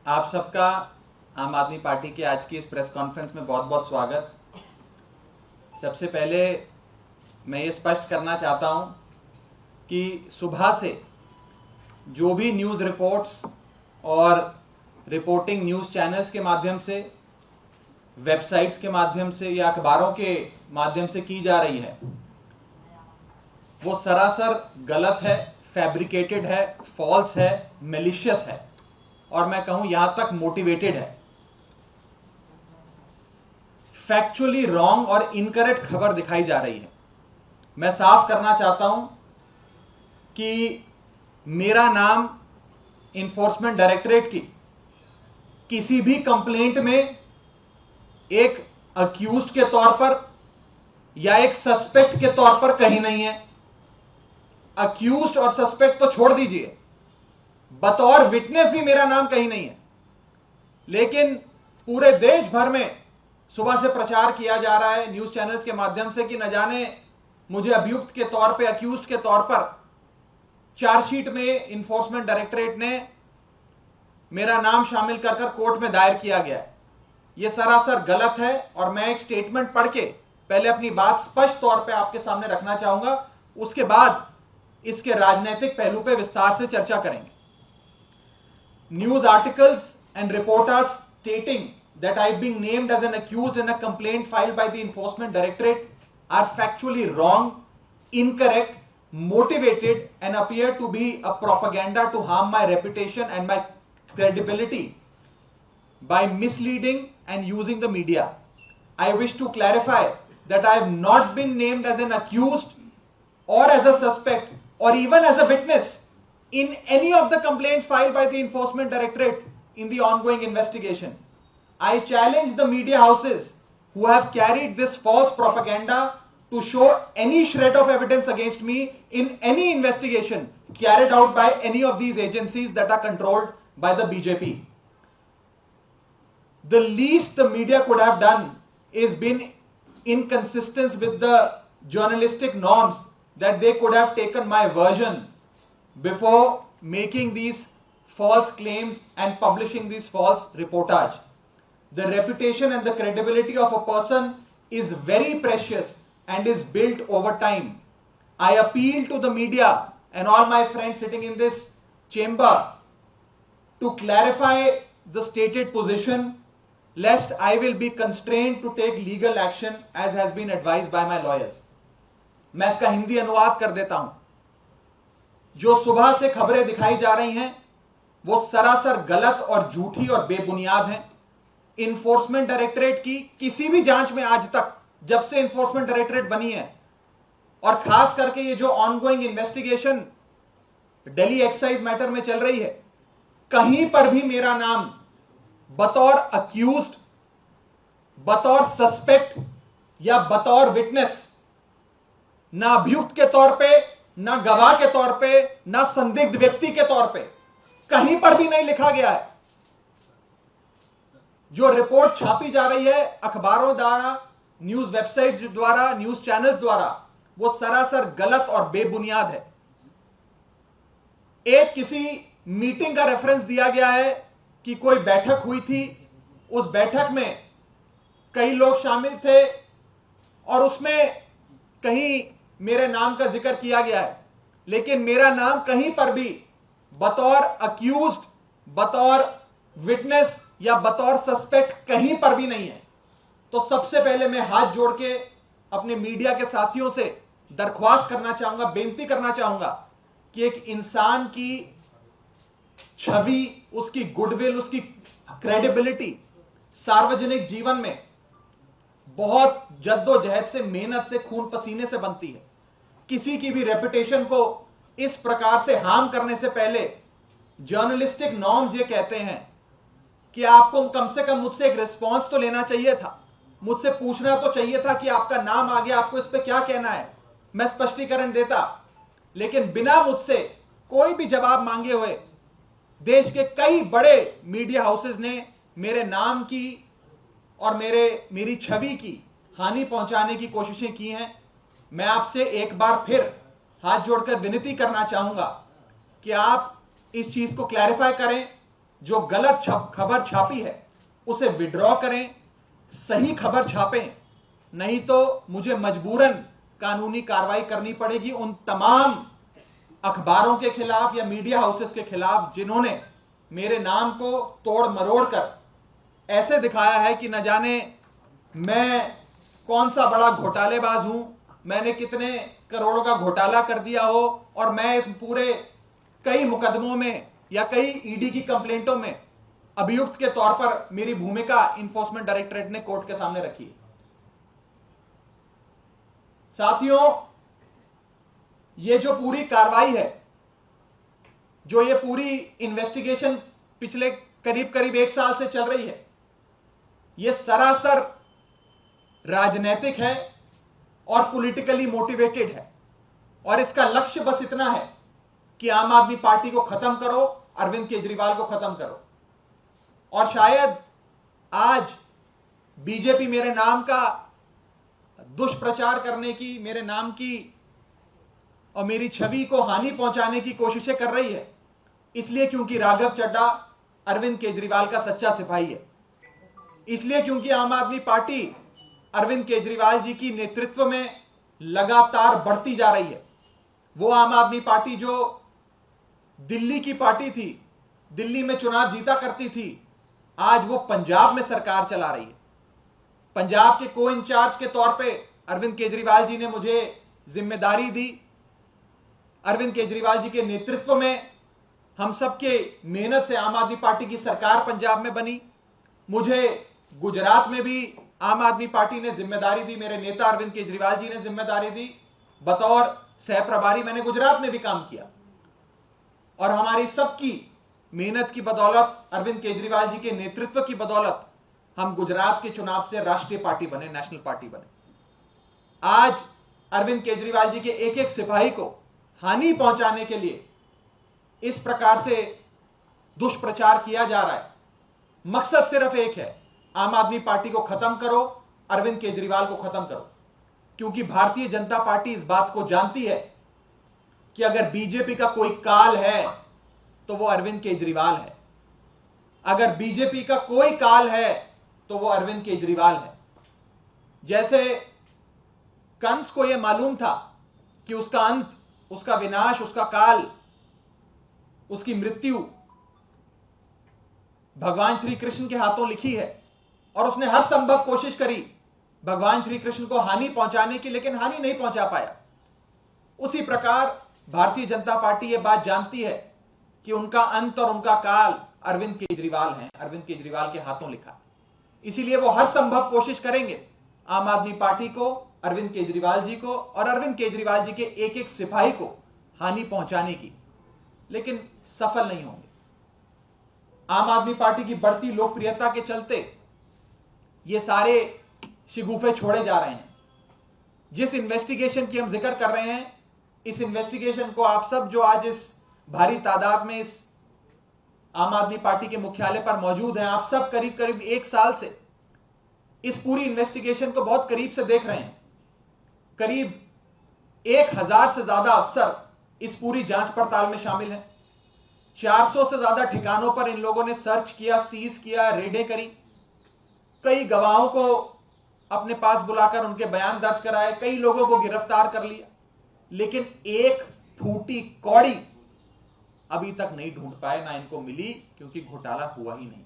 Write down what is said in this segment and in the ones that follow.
आप सबका आम आदमी पार्टी की आज की इस प्रेस कॉन्फ्रेंस में बहुत बहुत स्वागत। सबसे पहले मैं ये स्पष्ट करना चाहता हूं कि सुबह से जो भी न्यूज़ रिपोर्ट्स और रिपोर्टिंग न्यूज़ चैनल्स के माध्यम से, वेबसाइट्स के माध्यम से या अखबारों के माध्यम से की जा रही है वो सरासर गलत है, फैब्रिकेटेड है, फॉल्स है, मेलिशियस है और मैं कहूं यहां तक मोटिवेटेड है। फैक्चुअली रॉन्ग और इनकरेक्ट खबर दिखाई जा रही है। मैं साफ करना चाहता हूं कि मेरा नाम इन्फोर्समेंट डायरेक्टरेट की किसी भी कंप्लेंट में एक अक्यूज्ड के तौर पर या एक सस्पेक्ट के तौर पर कहीं नहीं है। अक्यूज्ड और सस्पेक्ट तो छोड़ दीजिए, बतौर विटनेस भी मेरा नाम कहीं नहीं है। लेकिन पूरे देश भर में सुबह से प्रचार किया जा रहा है न्यूज चैनल्स के माध्यम से कि न जाने मुझे अभियुक्त के तौर पे, अक्यूज्ड के तौर पर चार्जशीट में इन्फोर्समेंट डायरेक्टरेट ने मेरा नाम शामिल कर कोर्ट में दायर किया गया है। यह सरासर गलत है और मैं एक स्टेटमेंट पढ़ के पहले अपनी बात स्पष्ट तौर पे आपके सामने रखना चाहूंगा, उसके बाद इसके राजनीतिक पहलू पे विस्तार से चर्चा करेंगे। News articles and reports stating that I've been named as an accused in a complaint filed by the Enforcement Directorate are factually wrong, incorrect, motivated and appear to be a propaganda to harm my reputation and my credibility by misleading and using the media. I wish to clarify that I have not been named as an accused or as a suspect or even as a witness in any of the complaints filed by the Enforcement Directorate in the ongoing investigation. I challenge the media houses who have carried this false propaganda to show any shred of evidence against me in any investigation carried out by any of these agencies that are controlled by the BJP. The least the media could have done is been inconsistent with the journalistic norms, that they could have taken my version before making these false claims and publishing these false reportage. The reputation and the credibility of a person is very precious and is built over time. I appeal to the media and all my friends sitting in this chamber to clarify the stated position, lest I will be constrained to take legal action as has been advised by my lawyers. मैं इसका हिंदी अनुवाद कर देता हूं। जो सुबह से खबरें दिखाई जा रही हैं वो सरासर गलत और झूठी और बेबुनियाद हैं। इन्फोर्समेंट डायरेक्टरेट की किसी भी जांच में आज तक, जब से इन्फोर्समेंट डायरेक्टरेट बनी है और खास करके ये जो ongoing investigation Delhi excise matter में चल रही है, कहीं पर भी मेरा नाम बतौर अक्यूज्ड, बतौर सस्पेक्ट या बतौर विटनेस, ना अभियुक्त के तौर पे, ना गवाह के तौर पे, ना संदिग्ध व्यक्ति के तौर पे कहीं पर भी नहीं लिखा गया है। जो रिपोर्ट छापी जा रही है अखबारों द्वारा, न्यूज वेबसाइट्स द्वारा, न्यूज चैनल्स द्वारा, वो सरासर गलत और बेबुनियाद है। एक किसी मीटिंग का रेफरेंस दिया गया है कि कोई बैठक हुई थी, उस बैठक में कई लोग शामिल थे और उसमें कहीं मेरे नाम का जिक्र किया गया है, लेकिन मेरा नाम कहीं पर भी बतौर अक्यूज्ड, बतौर विटनेस या बतौर सस्पेक्ट कहीं पर भी नहीं है। तो सबसे पहले मैं हाथ जोड़ के अपने मीडिया के साथियों से दरख्वास्त करना चाहूंगा, बेनती करना चाहूंगा कि एक इंसान की छवि, उसकी गुडविल, उसकी क्रेडिबिलिटी सार्वजनिक जीवन में बहुत जद्दोजहद से, मेहनत से, खून पसीने से बनती है। किसी की भी रेपुटेशन को इस प्रकार से हार्म करने से पहले जर्नलिस्टिक नॉर्म्स ये कहते हैं कि आपको कम से कम मुझसे एक रिस्पॉन्स तो लेना चाहिए था, मुझसे पूछना तो चाहिए था कि आपका नाम आ गया, आपको इस पे क्या कहना है, मैं स्पष्टीकरण देता। लेकिन बिना मुझसे कोई भी जवाब मांगे हुए देश के कई बड़े मीडिया हाउसेस ने मेरे नाम की और मेरी छवि की हानि पहुंचाने की कोशिशें की हैं। मैं आपसे एक बार फिर हाथ जोड़कर विनती करना चाहूंगा कि आप इस चीज को क्लैरिफाई करें जो गलत खबर छापी है उसे विड्रॉ करें, सही खबर छापें, नहीं तो मुझे मजबूरन कानूनी कार्रवाई करनी पड़ेगी उन तमाम अखबारों के खिलाफ या मीडिया हाउसेस के खिलाफ जिन्होंने मेरे नाम को तोड़ मरोड़ कर ऐसे दिखाया है कि न जाने मैं कौन सा बड़ा घोटालेबाज हूं, मैंने कितने करोड़ों का घोटाला कर दिया हो और मैं इस पूरे कई मुकदमों में या कई ईडी की कंप्लेंटों में अभियुक्त के तौर पर मेरी भूमिका इन्फोर्समेंट डायरेक्टरेट ने कोर्ट के सामने रखी है। साथियों, ये जो पूरी कार्रवाई है, जो ये पूरी इन्वेस्टिगेशन पिछले करीब करीब 1 साल से चल रही है, ये सरासर राजनीतिक है और पॉलिटिकली मोटिवेटेड है और इसका लक्ष्य बस इतना है कि आम आदमी पार्टी को खत्म करो, अरविंद केजरीवाल को खत्म करो। और शायद आज बीजेपी मेरे नाम का दुष्प्रचार करने की, मेरे नाम की और मेरी छवि को हानि पहुंचाने की कोशिशें कर रही है, इसलिए क्योंकि राघव चड्ढा अरविंद केजरीवाल का सच्चा सिपाही है, इसलिए क्योंकि आम आदमी पार्टी अरविंद केजरीवाल जी की नेतृत्व में लगातार बढ़ती जा रही है। वो आम आदमी पार्टी जो दिल्ली की पार्टी थी, दिल्ली में चुनाव जीता करती थी, आज वो पंजाब में सरकार चला रही है। पंजाब के को इंचार्ज के तौर पे अरविंद केजरीवाल जी ने मुझे जिम्मेदारी दी। अरविंद केजरीवाल जी के नेतृत्व में हम सबके मेहनत से आम आदमी पार्टी की सरकार पंजाब में बनी। मुझे गुजरात में भी आम आदमी पार्टी ने जिम्मेदारी दी, मेरे नेता अरविंद केजरीवाल जी ने जिम्मेदारी दी। बतौर सह प्रभारी मैंने गुजरात में भी काम किया और हमारी सबकी मेहनत की बदौलत, अरविंद केजरीवाल जी के नेतृत्व की बदौलत हम गुजरात के चुनाव से राष्ट्रीय पार्टी बने, नेशनल पार्टी बने। आज अरविंद केजरीवाल जी के एक एक सिपाही को हानि पहुंचाने के लिए इस प्रकार से दुष्प्रचार किया जा रहा है। मकसद सिर्फ एक है, आम आदमी पार्टी को खत्म करो, अरविंद केजरीवाल को खत्म करो। क्योंकि भारतीय जनता पार्टी इस बात को जानती है कि अगर बीजेपी का कोई काल है तो वो अरविंद केजरीवाल है। अगर बीजेपी का कोई काल है तो वो अरविंद केजरीवाल है। जैसे कंस को यह मालूम था कि उसका अंत, उसका विनाश, उसका काल, उसकी मृत्यु भगवान श्री कृष्ण के हाथों लिखी है और उसने हर संभव कोशिश करी भगवान श्री कृष्ण को हानि पहुंचाने की, लेकिन हानि नहीं पहुंचा पाया। उसी प्रकार भारतीय जनता पार्टी यह बात जानती है कि उनका अंत और उनका काल अरविंद केजरीवाल हैं, अरविंद केजरीवाल के हाथों लिखा। इसीलिए वो हर संभव कोशिश करेंगे आम आदमी पार्टी को, अरविंद केजरीवाल जी को और अरविंद केजरीवाल जी के एक एक सिपाही को हानि पहुंचाने की, लेकिन सफल नहीं होंगे। आम आदमी पार्टी की बढ़ती लोकप्रियता के चलते ये सारे शिगुफे छोड़े जा रहे हैं। जिस इन्वेस्टिगेशन की हम जिक्र कर रहे हैं, इस इन्वेस्टिगेशन को आप सब जो आज इस भारी तादाद में इस आम आदमी पार्टी के मुख्यालय पर मौजूद हैं, आप सब करीब करीब 1 साल से इस पूरी इन्वेस्टिगेशन को बहुत करीब से देख रहे हैं। करीब 1000 से ज्यादा अफसर इस पूरी जांच पड़ताल में शामिल हैं। 400 से ज्यादा ठिकानों पर इन लोगों ने सर्च किया, सीज किया, रेडें करी। कई गवाहों को अपने पास बुलाकर उनके बयान दर्ज कराए, कई लोगों को गिरफ्तार कर लिया, लेकिन एक फूटी कौड़ी अभी तक नहीं ढूंढ पाए, ना इनको मिली, क्योंकि घोटाला हुआ ही नहीं।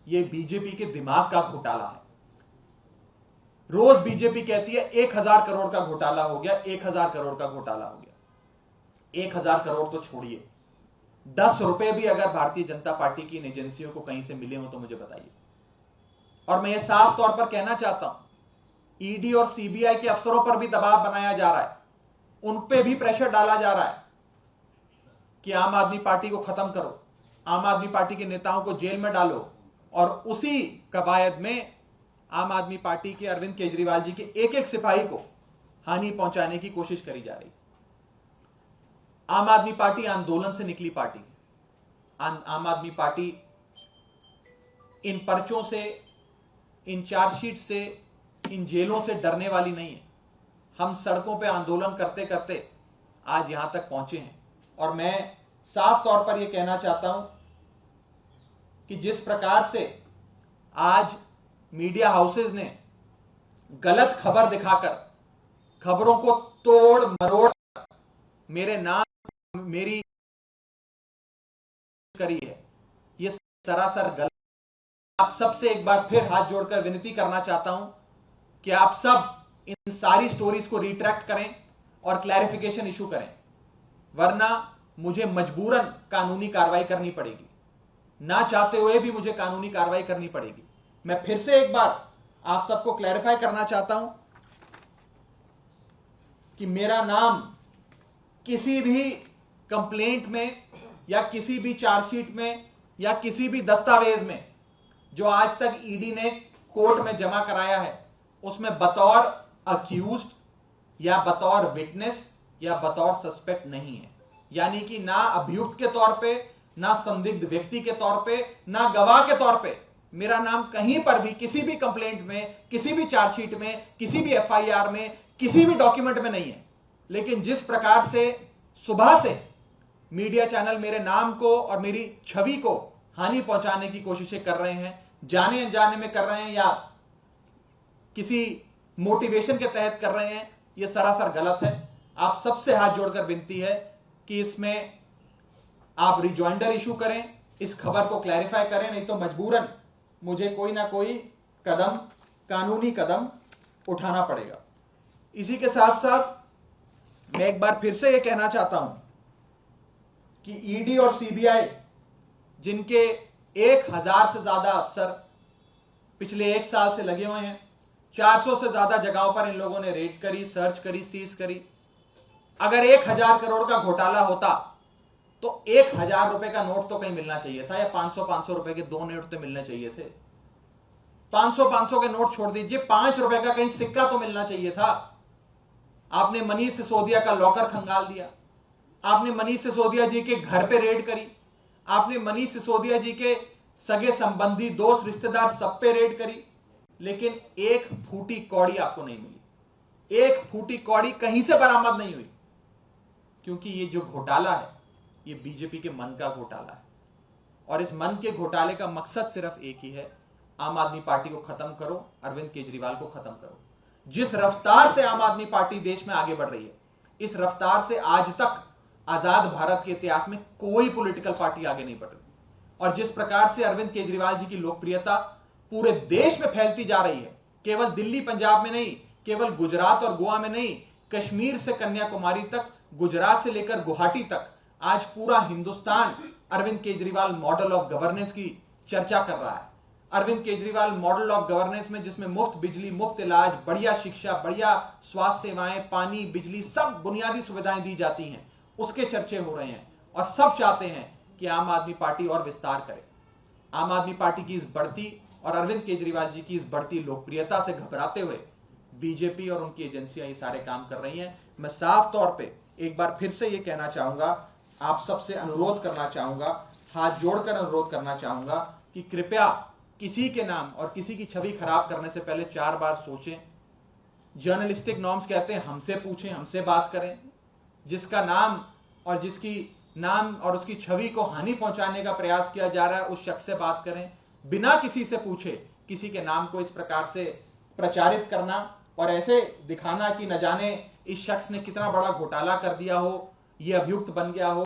यह बीजेपी के दिमाग का घोटाला है। रोज बीजेपी कहती है 1000 करोड़ का घोटाला हो गया, 1000 करोड़ का घोटाला हो गया। 1000 करोड़ तो छोड़िए, 10 रुपए भी अगर भारतीय जनता पार्टी की इन एजेंसियों को कहीं से मिले हो तो मुझे बताइए। और मैं ये साफ तौर पर कहना चाहता हूं, ईडी और सीबीआई के अफसरों पर भी दबाव बनाया जा रहा है, उन पे भी प्रेशर डाला जा रहा है कि आम आदमी पार्टी को खत्म करो, आम आदमी पार्टी के नेताओं को जेल में डालो। और उसी कवायद में आम आदमी पार्टी के अरविंद केजरीवाल जी के एक एक सिपाही को हानि पहुंचाने की कोशिश करी जा रही। आम आदमी पार्टी आंदोलन से निकली पार्टी। आम आदमी पार्टी इन पर्चों से, इन चार्जशीट से, इन जेलों से डरने वाली नहीं है। हम सड़कों पे आंदोलन करते करते आज यहां तक पहुंचे हैं। और मैं साफ तौर पर यह कहना चाहता हूं कि जिस प्रकार से आज मीडिया हाउसेज ने गलत खबर दिखाकर खबरों को तोड़ मरोड़ मेरे नाम मेरी करी है, यह सरासर गलत। आप सबसे एक बार फिर हाथ जोड़कर विनती करना चाहता हूं कि आप सब इन सारी स्टोरीज को रिट्रैक्ट करें और क्लैरिफिकेशन इशू करें, वरना मुझे मजबूरन कानूनी कार्रवाई करनी पड़ेगी। ना चाहते हुए भी मुझे कानूनी कार्रवाई करनी पड़ेगी। मैं फिर से एक बार आप सबको क्लैरिफाई करना चाहता हूं कि मेरा नाम किसी भी कंप्लेंट में या किसी भी चार्जशीट में या किसी भी दस्तावेज में जो आज तक ईडी ने कोर्ट में जमा कराया है उसमें बतौर अक्यूज्ड या बतौर विटनेस या बतौर सस्पेक्ट नहीं है। यानी कि ना अभियुक्त के तौर पे, ना संदिग्ध व्यक्ति के तौर पे, ना गवाह के तौर पे मेरा नाम कहीं पर भी किसी भी कंप्लेंट में, किसी भी चार्जशीट में, किसी भी एफआईआर में, किसी भी डॉक्यूमेंट में नहीं है। लेकिन जिस प्रकार से सुबह से मीडिया चैनल मेरे नाम को और मेरी छवि को हानि पहुंचाने की कोशिशें कर रहे हैं, जाने अनजाने में कर रहे हैं या किसी मोटिवेशन के तहत कर रहे हैं, यह सरासर गलत है। आप सबसे हाथ जोड़कर विनती है कि इसमें आप रिजॉइंडर इशू करें, इस खबर को क्लैरिफाई करें, नहीं तो मजबूरन मुझे कोई ना कोई कदम, कानूनी कदम उठाना पड़ेगा। इसी के साथ साथ मैं एक बार फिर से यह कहना चाहता हूं कि ईडी और सीबीआई जिनके 1000 से ज्यादा अफसर पिछले 1 साल से लगे हुए हैं, 400 से ज्यादा जगहों पर इन लोगों ने रेड करी, सर्च करी, सीज करी। अगर 1000 करोड़ का घोटाला होता तो 1000 रुपए का नोट तो कहीं मिलना चाहिए था, या 500 रुपए के 2 नोट तो मिलने चाहिए थे। 500 के नोट छोड़ दीजिए, 5 रुपए का कहीं सिक्का तो मिलना चाहिए था। आपने मनीष सिसोदिया का लॉकर खंगाल दिया, आपने मनीष सिसोदिया जी के घर पे रेड करी, आपने मनीष सिसोदिया जी के सगे संबंधी, दोस्त, रिश्तेदार सब पे रेड करी, लेकिन एक फूटी कौड़ी आपको नहीं मिली। एक फूटी कौड़ी कहीं से बरामद नहीं हुई, क्योंकि ये जो घोटाला है ये बीजेपी के मन का घोटाला है। और इस मन के घोटाले का मकसद सिर्फ एक ही है, आम आदमी पार्टी को खत्म करो, अरविंद केजरीवाल को खत्म करो। जिस रफ्तार से आम आदमी पार्टी देश में आगे बढ़ रही है, इस रफ्तार से आज तक आजाद भारत के इतिहास में कोई पॉलिटिकल पार्टी आगे नहीं बढ़ रही। और जिस प्रकार से अरविंद केजरीवाल जी की लोकप्रियता पूरे देश में फैलती जा रही है, केवल दिल्ली पंजाब में नहीं, केवल गुजरात और गोवा में नहीं, कश्मीर से कन्याकुमारी तक, गुजरात से लेकर गुवाहाटी तक, आज पूरा Hindustan Arvind Kejriwal model of governance की चर्चा कर रहा है। Arvind Kejriwal model of governance में जिसमें मुफ्त बिजली, मुफ्त इलाज, बढ़िया शिक्षा, बढ़िया स्वास्थ्य सेवाएं, पानी, बिजली, सब बुनियादी सुविधाएं दी जाती हैं, उसके चर्चे हो रहे हैं। और सब चाहते हैं कि आम आदमी पार्टी और विस्तार करे। आम आदमी पार्टी की इस बढ़ती और अरविंद केजरीवाल जी की इस बढ़ती लोकप्रियता से घबराते हुए बीजेपी और उनकी एजेंसियां ये सारे काम कर रही हैं। मैं साफ तौर पे एक बार फिर से ये कहना चाहूंगा, आप सबसे अनुरोध करना चाहूंगा, हाथ जोड़कर अनुरोध करना चाहूंगा कि कृपया किसी के नाम और किसी की छवि खराब करने से पहले 4 बार सोचें। जर्नलिस्टिक नॉर्म्स कहते हैं हमसे पूछें, हमसे बात करें। जिसका नाम और जिसकी नाम और उसकी छवि को हानि पहुंचाने का प्रयास किया जा रहा है, उस शख्स से बात करें। बिना किसी से पूछे किसी के नाम को इस प्रकार से प्रचारित करना और ऐसे दिखाना कि न जाने इस शख्स ने कितना बड़ा घोटाला कर दिया हो, यह अभियुक्त बन गया हो,